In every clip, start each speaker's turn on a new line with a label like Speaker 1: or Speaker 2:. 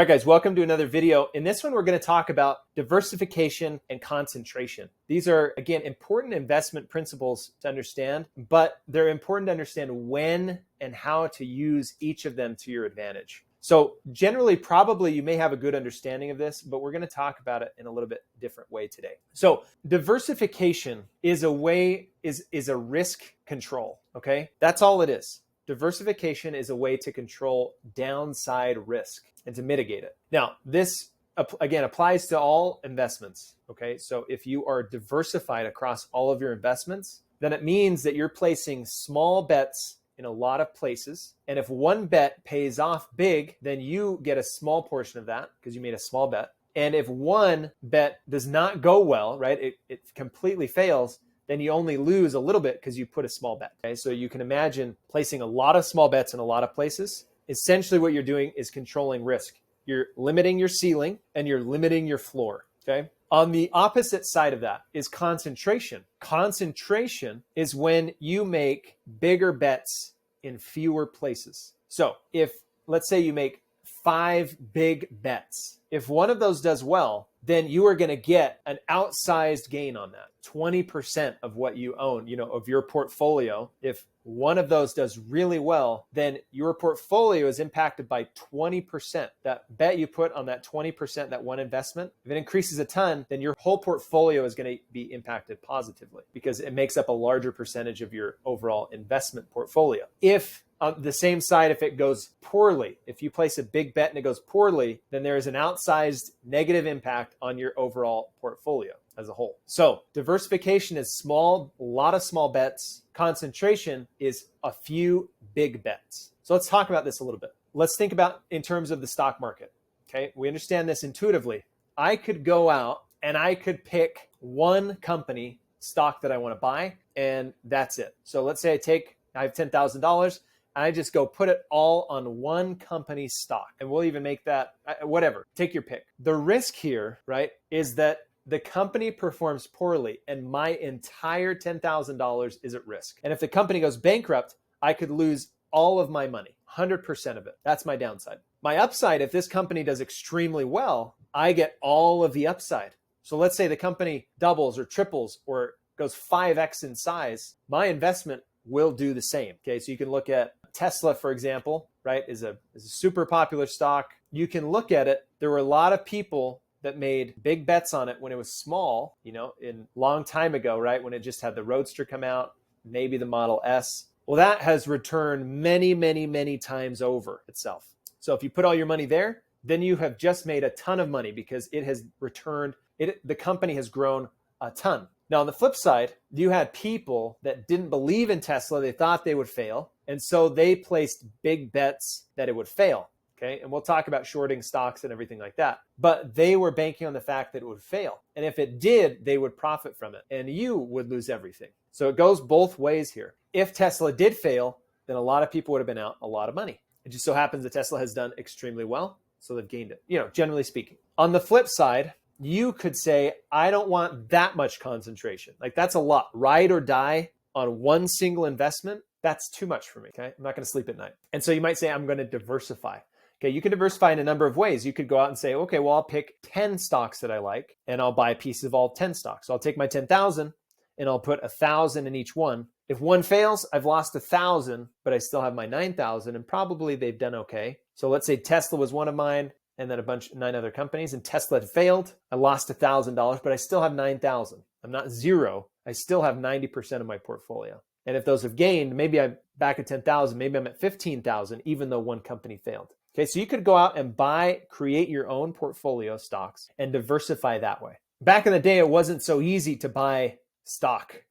Speaker 1: All right, guys, welcome to another video. In this one, we're going to talk about diversification and concentration. These are, again, important investment principles to understand, but they're important to understand when and how to use each of them to your advantage. So generally, probably you may have a good understanding of this, but we're going to talk about it in a little bit different way today. So diversification is a risk control, okay? That's all it is. Diversification is a way to control downside risk and to mitigate it. Now, this again applies to all investments, okay? So if you are diversified across all of your investments, then it means that you're placing small bets in a lot of places. And if one bet pays off big, then you get a small portion of that because you made a small bet. And if one bet does not go well, right, it completely fails, then you only lose a little bit because you put a small bet. Okay, so you can imagine placing a lot of small bets in a lot of places. Essentially what you're doing is controlling risk. You're limiting your ceiling and you're limiting your floor, okay? On the opposite side of that is concentration. Concentration is when you make bigger bets in fewer places. So if, let's say you make 5 big bets, if one of those does well, then you are going to get an outsized gain on that. 20% of what you own, of your portfolio. If one of those does really well, then your portfolio is impacted by 20%. That bet you put on that 20%, that one investment, if it increases a ton, then your whole portfolio is going to be impacted positively because it makes up a larger percentage of your overall investment portfolio. If on the same side, if it goes poorly, if you place a big bet and it goes poorly, then there is an outsized negative impact on your overall portfolio as a whole. So diversification is a lot of small bets. Concentration is a few big bets. So let's talk about this a little bit. Let's think about in terms of the stock market. Okay, we understand this intuitively. I could go out and I could pick one company stock that I want to buy, and that's it. So let's say I have $10,000. I just go put it all on one company's stock, and we'll even make that whatever. Take your pick. The risk here, right, is that the company performs poorly and my entire $10,000 is at risk. And if the company goes bankrupt, I could lose all of my money, 100% of it. That's my downside. My upside, if this company does extremely well, I get all of the upside. So let's say the company doubles or triples or goes 5x in size, my investment will do the same. Okay, so you can look at Tesla, for example, right, is a super popular stock. You can look at it. There were a lot of people that made big bets on it when it was small, in long time ago, right, when it just had the Roadster come out, maybe the Model S. Well, that has returned many, many, many times over itself. So if you put all your money there, then you have just made a ton of money because it has returned, the company has grown a ton. Now, on the flip side, you had people that didn't believe in Tesla. They thought they would fail. And so they placed big bets that it would fail. Okay. And we'll talk about shorting stocks and everything like that. But they were banking on the fact that it would fail. And if it did, they would profit from it. And you would lose everything. So it goes both ways here. If Tesla did fail, then a lot of people would have been out a lot of money. It just so happens that Tesla has done extremely well. So they've gained it, generally speaking. On the flip side, you could say, I don't want that much concentration. Like that's a lot. Ride or die on one single investment. That's too much for me. Okay. I'm not going to sleep at night. And so you might say, I'm going to diversify. Okay. You can diversify in a number of ways. You could go out and say, okay, well, I'll pick 10 stocks that I like and I'll buy a piece of all 10 stocks. So I'll take my 10,000 and I'll put 1,000 in each one. If one fails, I've lost 1,000, but I still have my 9,000 and probably they've done okay. So let's say Tesla was one of mine, and then 9 other companies, and Tesla had failed. I lost $1,000, but I still have 9,000. I'm not zero. I still have 90% of my portfolio. And if those have gained, maybe I'm back at 10,000, maybe I'm at 15,000, even though one company failed. Okay, so you could go out and create your own portfolio stocks and diversify that way. Back in the day, it wasn't so easy to buy stock.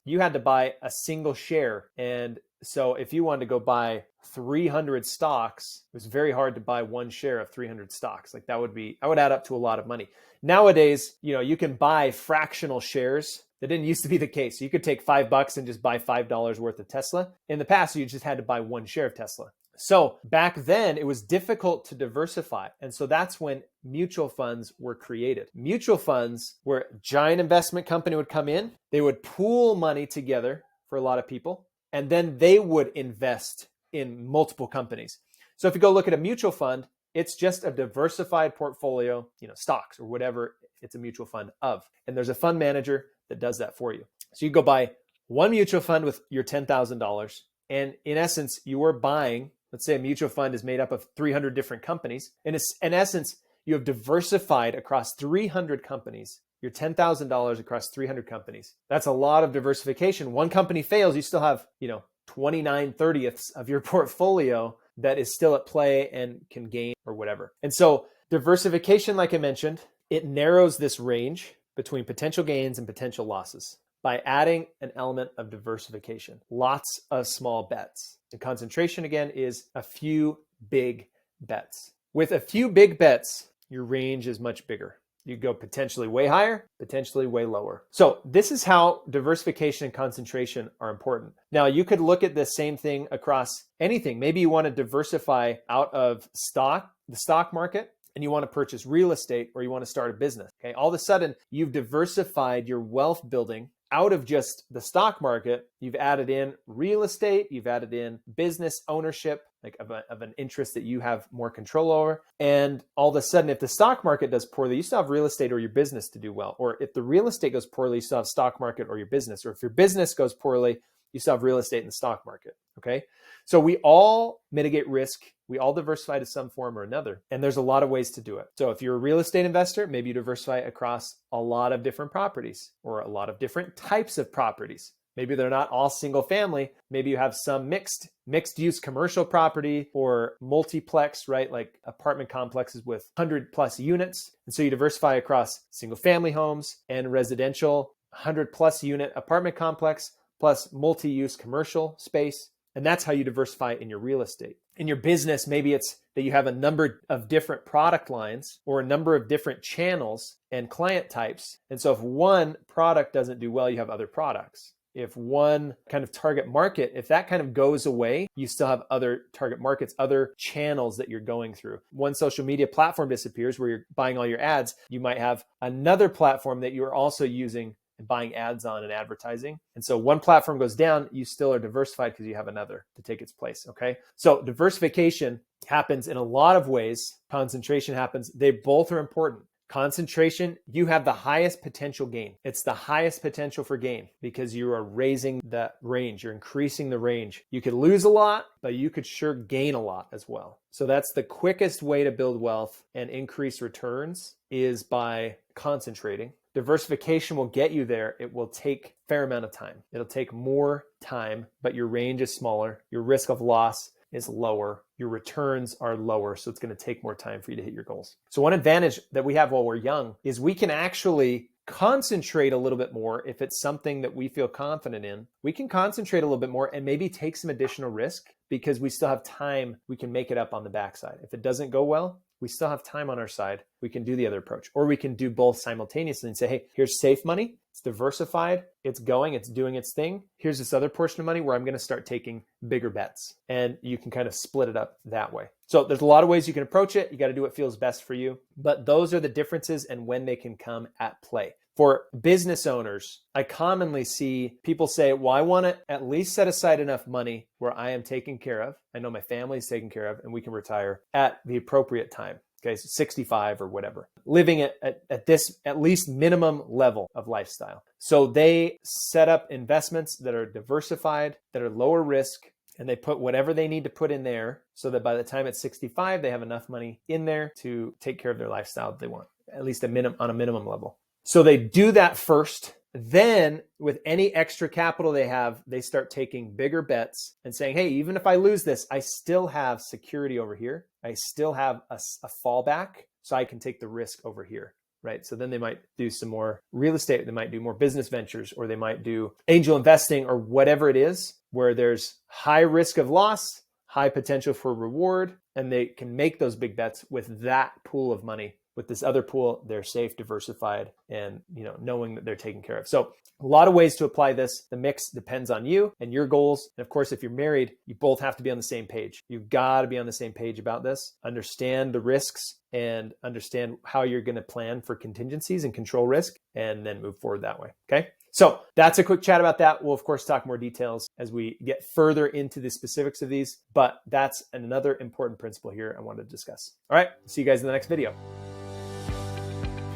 Speaker 1: You had to buy a single share. And so if you wanted to go buy 300 stocks, it was very hard to buy one share of 300 stocks. Like that would add up to a lot of money. Nowadays, you can buy fractional shares. That didn't used to be the case. You could take $5 and just buy $5 worth of Tesla. In the past, you just had to buy one share of Tesla. So back then, it was difficult to diversify. And so that's when mutual funds were created. Mutual funds where a giant investment company would come in, they would pool money together for a lot of people, and then they would invest in multiple companies. So if you go look at a mutual fund, It's just a diversified portfolio, stocks or whatever it's a mutual fund of. And there's a fund manager that does that for you. So you go buy one mutual fund with your $10,000. And in essence, you are buying, let's say a mutual fund is made up of 300 different companies. And in essence, you have diversified across 300 companies, your $10,000 across 300 companies. That's a lot of diversification. One company fails, you still have, 29/30ths of your portfolio that is still at play and can gain or whatever. And so diversification, like I mentioned, it narrows this range between potential gains and potential losses by adding an element of diversification, lots of small bets. And concentration, again, is a few big bets. With a few big bets, your range is much bigger. You go potentially way higher, potentially way lower. So this is how diversification and concentration are important. Now, you could look at the same thing across anything. Maybe you want to diversify out of the stock market, and you want to purchase real estate, or you want to start a business. Okay, all of a sudden, you've diversified your wealth building out of just the stock market. You've added in real estate, you've added in business ownership, like of an interest that you have more control over. And all of a sudden, if the stock market does poorly, you still have real estate or your business to do well. Or if the real estate goes poorly, you still have stock market or your business. Or if your business goes poorly, you still have real estate in the stock market. Okay. So we all mitigate risk. We all diversify to some form or another. And there's a lot of ways to do it. So if you're a real estate investor, maybe you diversify across a lot of different properties or a lot of different types of properties. Maybe they're not all single family. Maybe you have some mixed use commercial property or multiplex, right? Like apartment complexes with 100+ units. And so you diversify across single family homes and residential, 100+ unit apartment complex plus multi-use commercial space. And that's how you diversify in your real estate. In your business, maybe it's that you have a number of different product lines or a number of different channels and client types. And so if one product doesn't do well, you have other products. If one kind of target market, if that kind of goes away, you still have other target markets, other channels that you're going through. One social media platform disappears where you're buying all your ads. You might have another platform that you're also using and buying ads on and advertising. And so one platform goes down, you still are diversified because you have another to take its place, okay? So diversification happens in a lot of ways. Concentration happens. They both are important. Concentration, you have the highest potential gain. It's the highest potential for gain because you are raising that range. You're increasing the range. You could lose a lot, but you could sure gain a lot as well. So that's the quickest way to build wealth and increase returns is by concentrating. Diversification will get you there. It will take a fair amount of time. It'll take more time, but your range is smaller. Your risk of loss is lower. Your returns are lower. So it's going to take more time for you to hit your goals. So one advantage that we have while we're young is we can actually concentrate a little bit more. If it's something that we feel confident in, we can concentrate a little bit more and maybe take some additional risk because we still have time. We can make it up on the backside. If it doesn't go well, we still have time on our side. We can do the other approach, or we can do both simultaneously and say, hey, here's safe money. It's diversified. It's going, it's doing its thing. Here's this other portion of money where I'm going to start taking bigger bets, and you can kind of split it up that way. So there's a lot of ways you can approach it. You got to do what feels best for you, but those are the differences and when they can come at play. For business owners, I commonly see people say, well, I want to at least set aside enough money where I am taken care of. I know my family is taken care of and we can retire at the appropriate time. Okay, so 65 or whatever, living at this at least minimum level of lifestyle. So they set up investments that are diversified, that are lower risk, and they put whatever they need to put in there so that by the time it's 65, they have enough money in there to take care of their lifestyle that they want, at least on a minimum level. So they do that first. Then with any extra capital they have, they start taking bigger bets and saying, hey, even if I lose this, I still have security over here. I still have a fallback, so I can take the risk over here, right? So then they might do some more real estate. They might do more business ventures, or they might do angel investing or whatever it is, where there's high risk of loss, high potential for reward, and they can make those big bets with that pool of money with this other pool, they're safe, diversified, and knowing that they're taken care of. So a lot of ways to apply this. The mix depends on you and your goals. And of course, if you're married, you both have to be on the same page. You've got to be on the same page about this, understand the risks and understand how you're going to plan for contingencies and control risk, and then move forward that way. Okay. So that's a quick chat about that. We'll of course talk more details as we get further into the specifics of these, but that's another important principle here I wanted to discuss. All right. See you guys in the next video.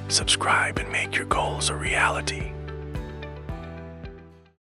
Speaker 2: Subscribe and make your goals a reality.